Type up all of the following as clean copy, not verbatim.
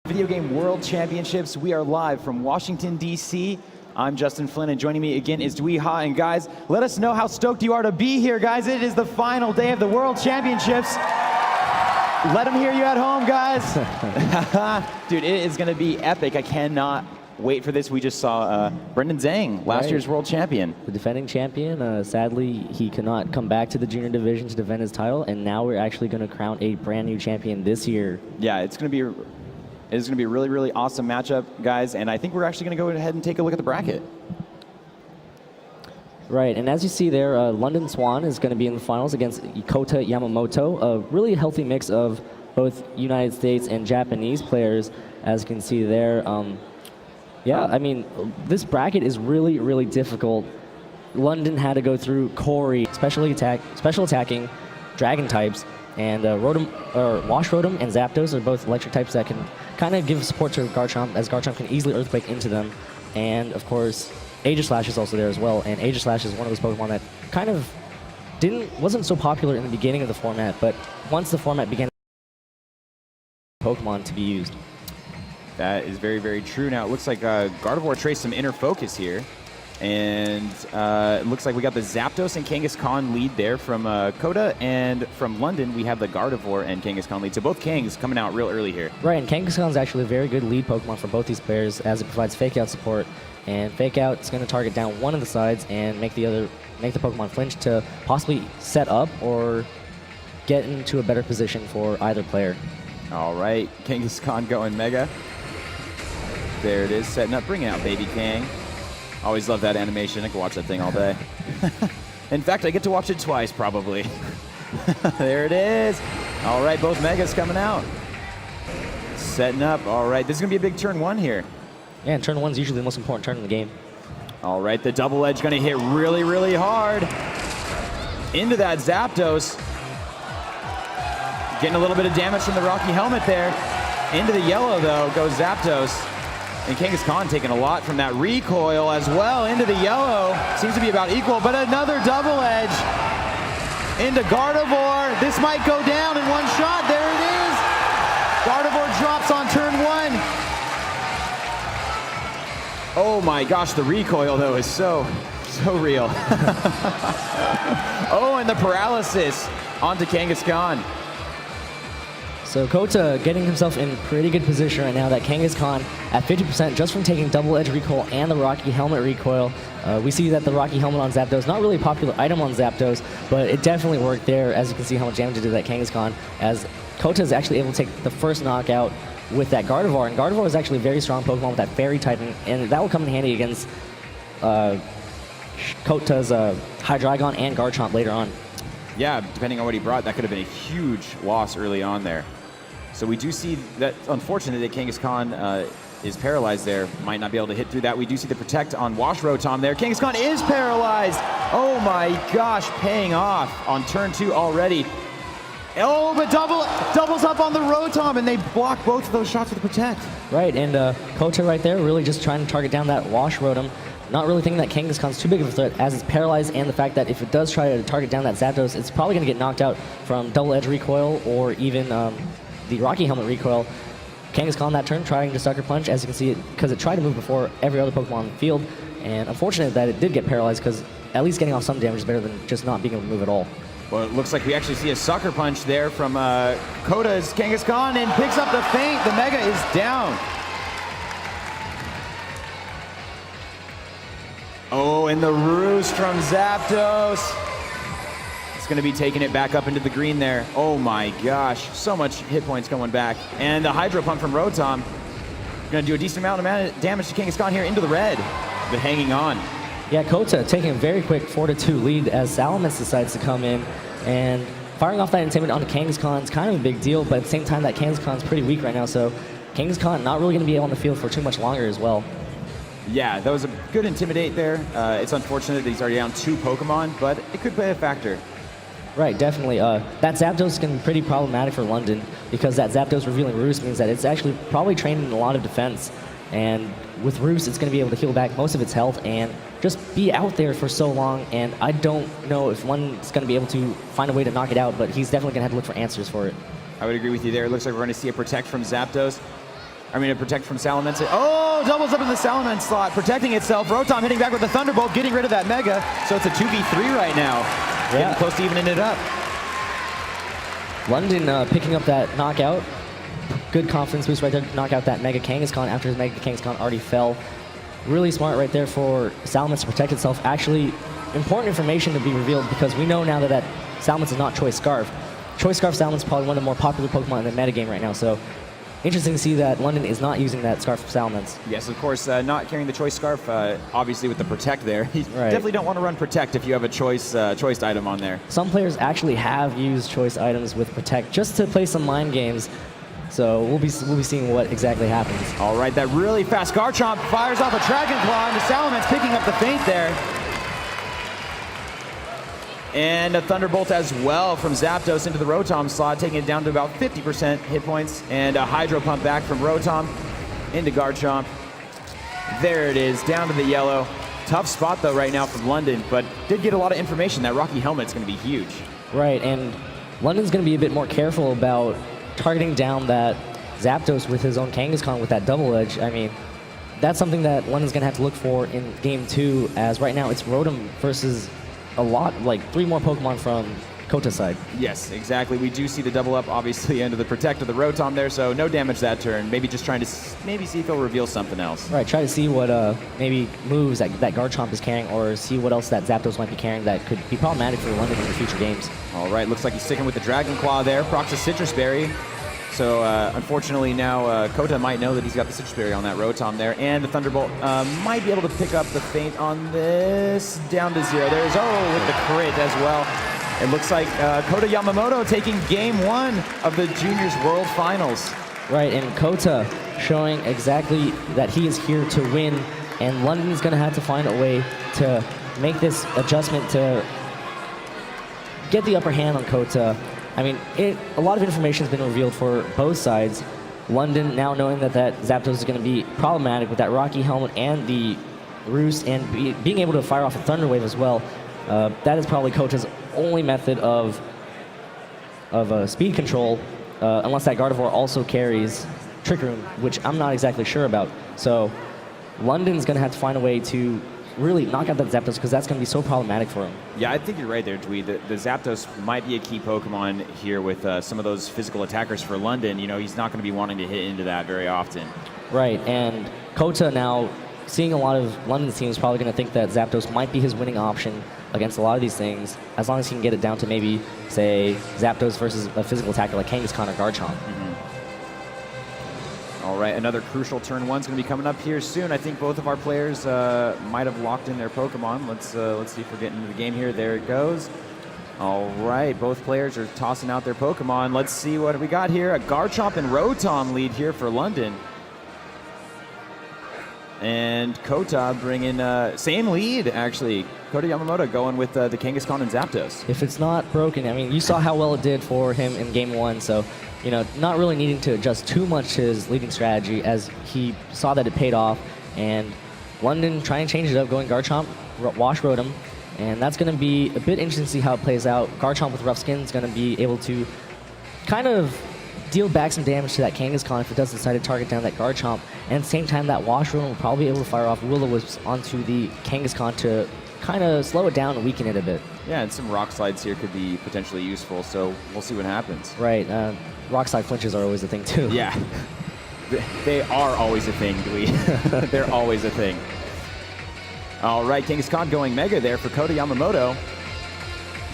Video Game World Championships. We are live from Washington, D.C. I'm Justin Flynn, and joining me again is Dwee Ha. And guys, let us know how stoked you are to be here, guys. It is the final day of the World Championships. Let them hear you at home, guys. Dude, it is going to be epic. I cannot wait for this. We just saw Brendan Zhang, last year's world champion. The defending champion. Sadly, he could not come back to the junior division to defend his title, and now we're actually going to crown a brand new champion this year. Yeah, it's going to be a really, really awesome matchup, guys, and I think we're actually going to go ahead and take a look at the bracket. Right, and as you see there, London Swan is going to be in the finals against Kota Yamamoto, a really healthy mix of both United States and Japanese players, as you can see there. Yeah, I mean, this bracket is really, really difficult. London had to go through Corey, special attacking, dragon types, and Wash Rotom and Zapdos are both electric types that can kind of give support to Garchomp, as Garchomp can easily Earthquake into them. And of course, Aegislash is also there as well, and Aegislash is one of those Pokemon that kind of wasn't so popular in the beginning of the format, but once the format began, Pokemon to be used. That is very, very true. Now, it looks like Gardevoir traced some inner focus here. And it looks like we got the Zapdos and Kangaskhan lead there from Kota. And from London, we have the Gardevoir and Kangaskhan lead. So both Kangs coming out real early here. Right, and Kangaskhan is actually a very good lead Pokemon for both these players, as it provides Fake Out support. And Fake Out is going to target down one of the sides and make the Pokemon flinch to possibly set up or get into a better position for either player. All right, Kangaskhan going Mega. There it is, setting up, bringing out Baby Kang. Always love that animation. I can watch that thing all day. In fact, I get to watch it twice, probably. There it is. All right, both Megas coming out. Setting up. All right, this is going to be a big turn one here. Yeah, and turn one's usually the most important turn in the game. All right, the double edge going to hit really, really hard into that Zapdos. Getting a little bit of damage from the Rocky Helmet there. Into the yellow, though, goes Zapdos. And Kangaskhan taking a lot from that recoil as well into the yellow. Seems to be about equal, but another double edge into Gardevoir. This might go down in one shot. There it is. Gardevoir drops on turn one. Oh my gosh, the recoil though is so real. Oh, and the paralysis onto Kangaskhan. So Kota getting himself in pretty good position right now. That Kangaskhan at 50% just from taking double edge recoil and the Rocky Helmet recoil. We see that the Rocky Helmet on Zapdos, not really a popular item on Zapdos, but it definitely worked there, as you can see how much damage it did to that Kangaskhan, as Kota is actually able to take the first knockout with that Gardevoir. And Gardevoir is actually a very strong Pokemon with that Fairy typing, and that will come in handy against Kota's Hydreigon and Garchomp later on. Yeah, depending on what he brought, that could have been a huge loss early on there. So we do see that, unfortunately, that Kangaskhan is paralyzed there. Might not be able to hit through that. We do see the Protect on Wash Rotom there. Kangaskhan is paralyzed. Oh my gosh, paying off on turn two already. Oh, but doubles up on the Rotom, and they block both of those shots with the Protect. Right, and Kota right there really just trying to target down that Wash Rotom. Not really thinking that Kangaskhan's too big of a threat, as it's paralyzed, and the fact that if it does try to target down that Zapdos, it's probably going to get knocked out from double edge recoil or even the Rocky Helmet recoil. Kangaskhan that turn trying to Sucker Punch, as you can see, because it tried to move before every other Pokemon on the field, and unfortunate that it did get paralyzed, because at least getting off some damage is better than just not being able to move at all. Well, it looks like we actually see a Sucker Punch there from Kota's Kangaskhan, and picks up the feint. The Mega is down. Oh, and the Roost from Zapdos. It's going to be taking it back up into the green there. Oh my gosh, so much hit points going back. And the Hydro Pump from Rotom. Going to do a decent amount of damage to Kangaskhan here into the red, but hanging on. Yeah, Kota taking a very quick 4-2 lead as Salamence decides to come in, and firing off that Intimidate onto Kangaskhan is kind of a big deal, but at the same time that Kangaskhan's pretty weak right now, so Kangaskhan not really going to be on the field for too much longer as well. Yeah, that was a good Intimidate there. It's unfortunate that he's already down 2 Pokemon, but it could play a factor. Right, definitely. That Zapdos is going to be pretty problematic for London, because that Zapdos revealing Roost means that it's actually probably trained in a lot of defense. And with Roost, it's going to be able to heal back most of its health and just be out there for so long. And I don't know if one's going to be able to find a way to knock it out, but he's definitely going to have to look for answers for it. I would agree with you there. It looks like we're going to see a Protect from Zapdos. I mean, a protect from Salamence. Oh, doubles up in the Salamence slot, protecting itself. Rotom hitting back with the Thunderbolt, getting rid of that Mega. So it's a 2v3 right now. Yeah. Getting close to evening it up. London picking up that knockout. Good confidence boost right there to knock out that Mega Kangaskhan after his Mega Kangaskhan already fell. Really smart right there for Salamence to protect itself. Actually, important information to be revealed because we know now that that Salamence is not Choice Scarf. Choice Scarf Salamence is probably one of the more popular Pokemon in the metagame right now. So interesting to see that London is not using that Scarf Salamence. Yes, of course, not carrying the Choice Scarf, obviously with the Protect there. You definitely don't want to run Protect if you have a choiced item on there. Some players actually have used choice items with Protect just to play some mind games. So we'll be seeing what exactly happens. All right, that really fast Garchomp fires off a Dragon Claw into Salamence, picking up the feint there. And a Thunderbolt as well from Zapdos into the Rotom slot, taking it down to about 50% hit points. And a Hydro Pump back from Rotom into Garchomp. There it is, down to the yellow. Tough spot though right now from London, but did get a lot of information. That Rocky Helmet's going to be huge. Right, and London's going to be a bit more careful about targeting down that Zapdos with his own Kangaskhan with that double edge. I mean, that's something that London's going to have to look for in Game 2, as right now it's Rotom versus a lot, like 3 more Pokemon from Kota's side. Yes, exactly. We do see the double up, obviously, into the Protect of the Rotom there, so no damage that turn. Maybe just trying to maybe see if he'll reveal something else. Right, try to see what maybe moves that Garchomp is carrying, or see what else that Zapdos might be carrying that could be problematic for London in the future games. All right, looks like he's sticking with the Dragon Claw there. Procs a Citrus Berry. So unfortunately now Kota might know that he's got the Citrus Berry on that Rotom there, and the Thunderbolt might be able to pick up the feint on this. Down to 0. There's, with the crit as well. It looks like Kota Yamamoto taking Game 1 of the Juniors World Finals. Right, and Kota showing exactly that he is here to win, and London's going to have to find a way to make this adjustment to get the upper hand on Kota. I mean, a lot of information has been revealed for both sides. London now knowing that Zapdos is going to be problematic with that Rocky Helmet and the Roost, and being able to fire off a Thunder Wave as well. That is probably Kota's only method of speed control, unless that Gardevoir also carries Trick Room, which I'm not exactly sure about. So London's going to have to find a way to really knock out that Zapdos, because that's going to be so problematic for him. Yeah, I think you're right there, Dwee. The Zapdos might be a key Pokemon here with some of those physical attackers for London. You know, he's not going to be wanting to hit into that very often. Right, and Kota now, seeing a lot of London's teams, probably going to think that Zapdos might be his winning option against a lot of these things, as long as he can get it down to maybe, say, Zapdos versus a physical attacker like Kangaskhan or Garchomp. All right, another crucial turn 1's going to be coming up here soon. I think both of our players might have locked in their Pokemon. Let's see if we're getting into the game here. There it goes. All right, both players are tossing out their Pokemon. Let's see what we got here. A Garchomp and Rotom lead here for London. And Kota bringing same lead, actually. Kota Yamamoto going with the Kangaskhan and Zapdos. If it's not broken, I mean, you saw how well it did for him in Game 1, so, you know, not really needing to adjust too much to his leading strategy, as he saw that it paid off. And London trying to change it up, going Garchomp, Wash Rotom, and that's going to be a bit interesting to see how it plays out. Garchomp with Rough Skin is going to be able to kind of deal back some damage to that Kangaskhan if it does decide to target down that Garchomp. And at the same time, that Wash Rotom will probably be able to fire off Will-O-Wisps onto the Kangaskhan to kind of slow it down and weaken it a bit. Yeah, and some Rock Slides here could be potentially useful, so we'll see what happens. Right, Rock Slide flinches are always a thing too. Yeah, they are always a thing, Dwee. They're always a thing. All right, Kangaskhan going Mega there for Kota Yamamoto.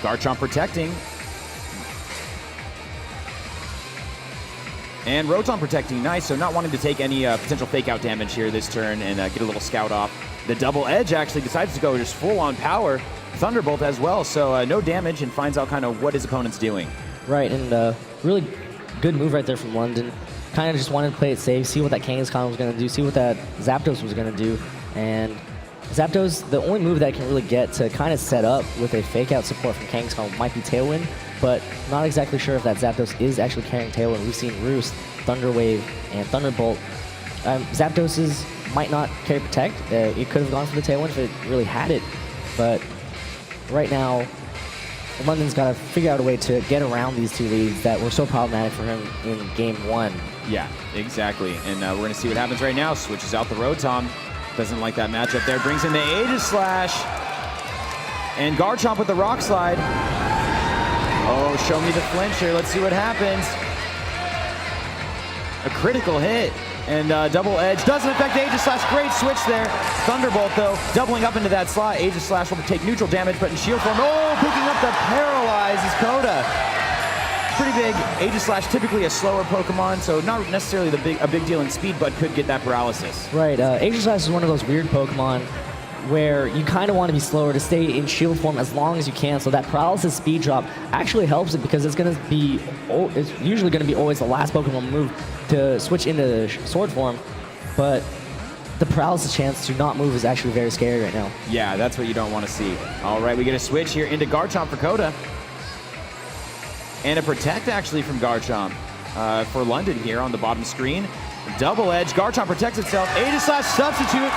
Garchomp protecting. And Rotom protecting, nice. So not wanting to take any potential fake out damage here this turn and get a little scout off. The double edge actually decides to go just full on power. Thunderbolt as well, so no damage, and finds out kind of what his opponent's doing. Right, and really good move right there from London. Kind of just wanted to play it safe, see what that Kangaskhan was going to do, see what that Zapdos was going to do. And Zapdos, the only move that I can really get to kind of set up with a fake out support from Kangaskhan might be Tailwind, but not exactly sure if that Zapdos is actually carrying Tailwind. We've seen Roost, Thunder Wave, and Thunderbolt. Zapdos's might not carry Protect. It could have gone for the Tailwind if it really had it, but right now, London's got to figure out a way to get around these two leads that were so problematic for him in Game 1. Yeah, exactly. And we're going to see what happens right now. Switches out the Rotom. Doesn't like that matchup there. Brings in the Aegis Slash. And Garchomp with the Rock Slide. Oh, show me the flinch here. Let's see what happens. A critical hit. And double edge doesn't affect Aegis Slash. Great switch there. Thunderbolt, though, doubling up into that slot. Aegis Slash will take neutral damage, but in shield form. Oh, picking up the paralyze is Kota. Pretty big. Aegis Slash, typically a slower Pokemon, so not necessarily a big deal in speed, but could get that paralysis. Right. Aegis Slash is one of those weird Pokemon where you kind of want to be slower to stay in shield form as long as you can. So that paralysis speed drop actually helps it because it's usually going to be always the last Pokemon move to switch into sword form. But the paralysis chance to not move is actually very scary right now. Yeah, that's what you don't want to see. All right, we get a switch here into Garchomp for Kota. And a Protect actually from Garchomp for London here on the bottom screen. Double edge, Garchomp protects itself. Aegis Slash substitute.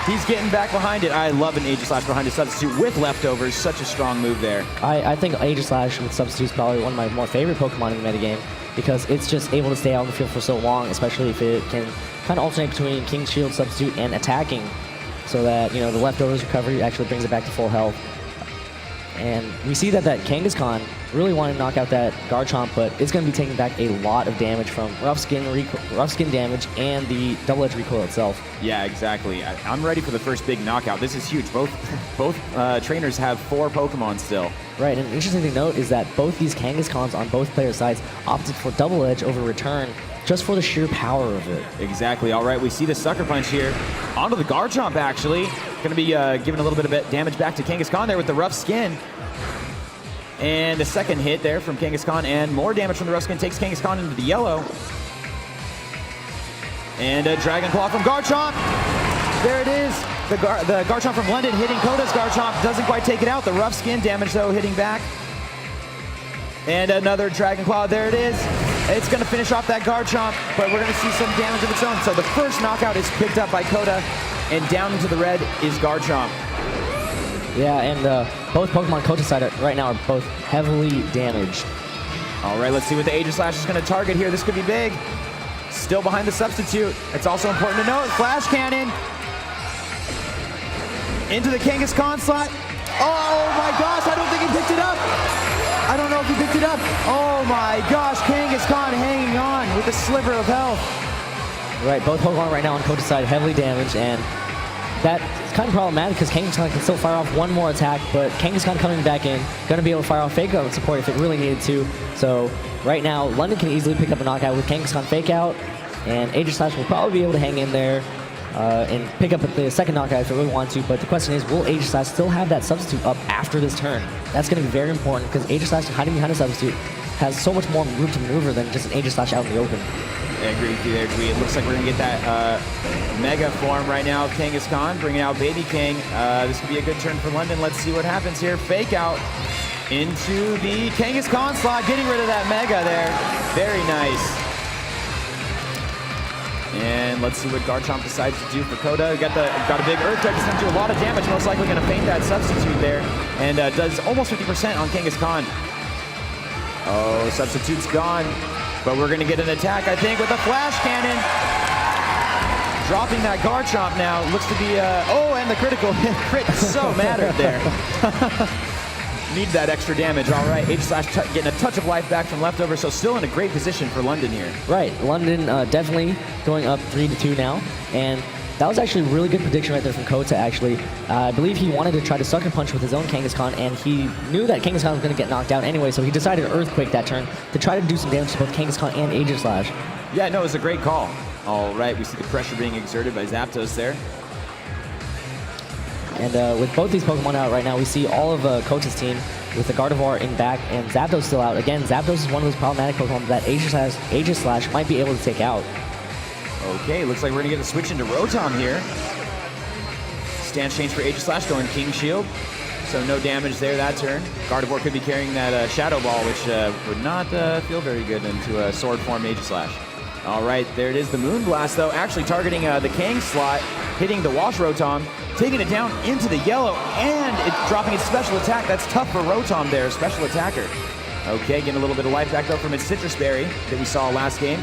He's getting back behind it. I love an Aegis Slash behind a substitute with leftovers. Such a strong move there. I think Aegis Slash with substitute is probably one of my more favorite Pokemon in the metagame because it's just able to stay out on the field for so long, especially if it can kind of alternate between King Shield substitute and attacking so that, you know, the leftovers recovery actually brings it back to full health. And we see that Kangaskhan really wanted to knock out that Garchomp, but it's going to be taking back a lot of damage from rough skin damage and the double edge recoil itself. Yeah, exactly. I'm ready for the first big knockout. This is huge. Both trainers have 4 Pokemon still. Right, and an interesting thing to note is that both these Kangaskhan's on both players' sides opted for double edge over return just for the sheer power of it. Exactly. All right, we see the Sucker Punch here. Onto the Garchomp, actually. Going to be giving a little bit of damage back to Kangaskhan there with the rough skin. And a second hit there from Kangaskhan, and more damage from the rough skin takes Kangaskhan into the yellow. And a Dragon Claw from Garchomp. There it is. The Garchomp from London hitting Kota's Garchomp. Doesn't quite take it out. The rough skin damage, though, hitting back. And another Dragon Claw. There it is. It's going to finish off that Garchomp, but we're going to see some damage of its own. So the first knockout is picked up by Kota, and down into the red is Garchomp. Yeah, and both Pokemon Kota side right now are both heavily damaged. All right, let's see what the Aegis Slash is going to target here. This could be big. Still behind the substitute. It's also important to note, Flash Cannon into the Kangaskhan slot. Oh my gosh, I don't think he picked it up. I don't know if he picked it up. Oh my gosh, Kangaskhan hanging on with a sliver of health. Right, both Pokemon right now on Kota's side heavily damaged, and that is kind of problematic because Kangaskhan can still fire off one more attack, but Kangaskhan coming back in, going to be able to fire off Fake Out support if it really needed to. So right now, London can easily pick up a knockout with Kangaskhan Fake Out, and Aegis Slash will probably be able to hang in there and pick up the second knockout if it really wants to. But the question is, will Aegis Slash still have that substitute up after this turn? That's going to be very important because Aegis Slash hiding behind a substitute has so much more room to maneuver than just an Aegis Slash out in the open. I agree with you there, Dwee. It looks like we're going to get that Mega form right now of Kangaskhan, bringing out Baby King. This could be a good turn for London. Let's see what happens here. Fake Out into the Kangaskhan slot, getting rid of that Mega there. Very nice. And let's see what Garchomp decides to do for Kota. Got a big Earthquake. It's going to do a lot of damage. Most likely going to feint that substitute there. And does almost 50% on Kangaskhan. Oh, substitute's gone. But we're going to get an attack, I think, with a Flash Cannon. Dropping that Garchomp now. Looks to be, oh, and the critical hit. Crit so mattered there. Need that extra damage. All right, Aegis Slash getting a touch of life back from leftover, so still in a great position for London here. Right, London definitely going up 3-2 now, and that was actually a really good prediction right there from Kota, actually. I believe he wanted to try to Sucker Punch with his own Kangaskhan, and he knew that Kangaskhan was going to get knocked out anyway, so he decided to Earthquake that turn to try to do some damage to both Kangaskhan and Aegis Slash. Yeah, no, it was a great call. All right, we see the pressure being exerted by Zapdos there. And with both these Pokemon out right now, we see all of Kota's team with the Gardevoir in back and Zapdos still out. Again, Zapdos is one of those problematic Pokemon that Aegis Slash might be able to take out. Okay, looks like we're going to get a switch into Rotom here. Stance change for Aegis Slash going King Shield. So no damage there that turn. Gardevoir could be carrying that Shadow Ball, which would not feel very good into a Sword form Aegis Slash. All right, there it is. The Moon Blast, though, actually targeting the Kang slot, hitting the Wash Rotom, taking it down into the yellow, and dropping its special attack. That's tough for Rotom there, special attacker. Okay, getting a little bit of life back, though, from its Citrus Berry that we saw last game.